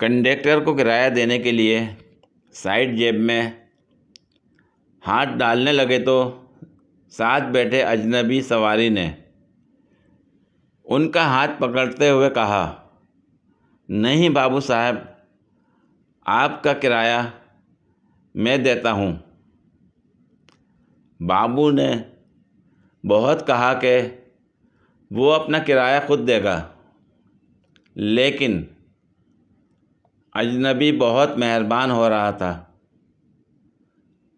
Conductor को किराया देने के लिए साइड जेब में हाथ डालने लगे तो साथ बैठे अजनबी सवारी ने उनका हाथ पकड़ते हुए कहा, नहीं बाबू साहब, आपका किराया मैं देता हूँ। बाबू ने बहुत कहा कि वो अपना किराया खुद देगा, लेकिन अजनबी बहुत मेहरबान हो रहा था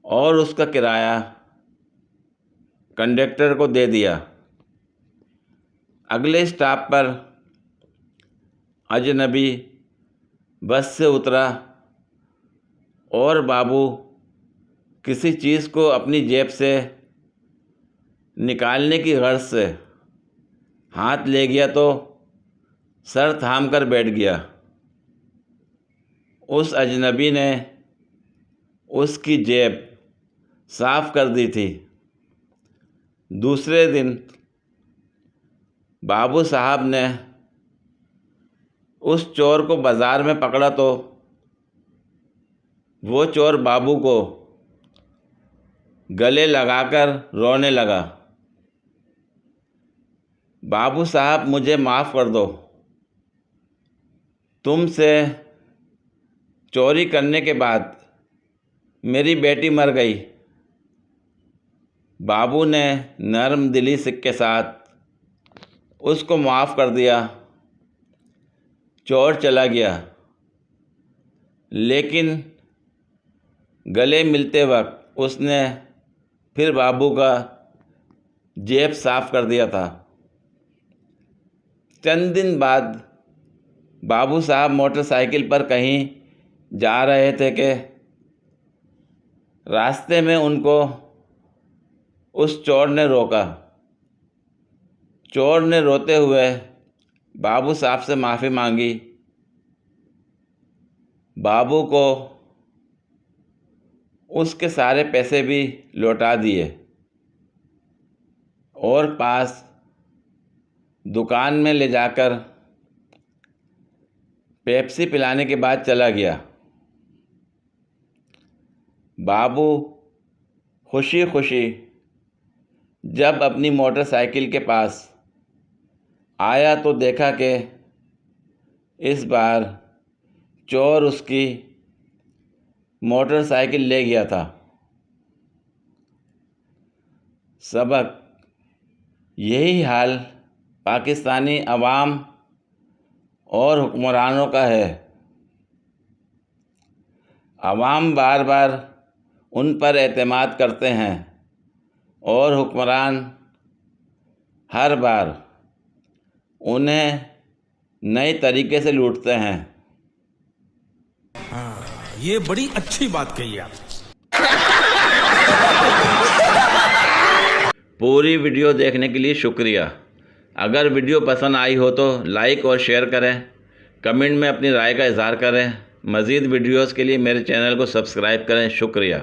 और उसका किराया कंडक्टर को दे दिया। अगले स्टॉप पर अजनबी बस से उतरा और बाबू किसी चीज़ को अपनी जेब से निकालने की गर्ज से हाथ ले गया तो सर थाम कर बैठ गया। उस अजनबी ने उसकी जेब साफ़ कर दी थी। दूसरे दिन बाबू साहब ने उस चोर को बाज़ार में पकड़ा तो वो चोर बाबू को गले लगाकर रोने लगा, बाबू साहब मुझे माफ़ कर दो, तुमसे चोरी करने के बाद मेरी बेटी मर गई। बाबू ने नरम दिली के साथ उसको माफ़ कर दिया। चोर चला गया, लेकिन गले मिलते वक्त उसने फिर बाबू का जेब साफ़ कर दिया था। चंद दिन बाद बाबू साहब मोटरसाइकिल पर कहीं जा रहे थे कि रास्ते में उनको उस चोर ने रोका। चोर ने रोते हुए बाबू साहब से माफ़ी मांगी। बाबू को उसके सारे पैसे भी लौटा दिए और पास दुकान में ले जाकर पेप्सी पिलाने के बाद चला गया। बाबू खुशी खुशी जब अपनी मोटरसाइकिल के पास आया तो देखा कि इस बार चोर उसकी मोटरसाइकिल ले गया था। सबक, यही हाल पाकिस्तानी अवाम और हुक्मरानों का है। अवाम बार बार उन पर एतमाद करते हैं और हुक्मरान हर बार उन्हें नए तरीके से लूटते हैं। हाँ, ये बड़ी अच्छी बात कही आप। पूरी वीडियो देखने के लिए शुक्रिया। अगर वीडियो पसंद आई हो तो लाइक और शेयर करें, कमेंट में अपनी राय का इजहार करें। मज़ीद वीडियोस के लिए मेरे चैनल को सब्सक्राइब करें। शुक्रिया।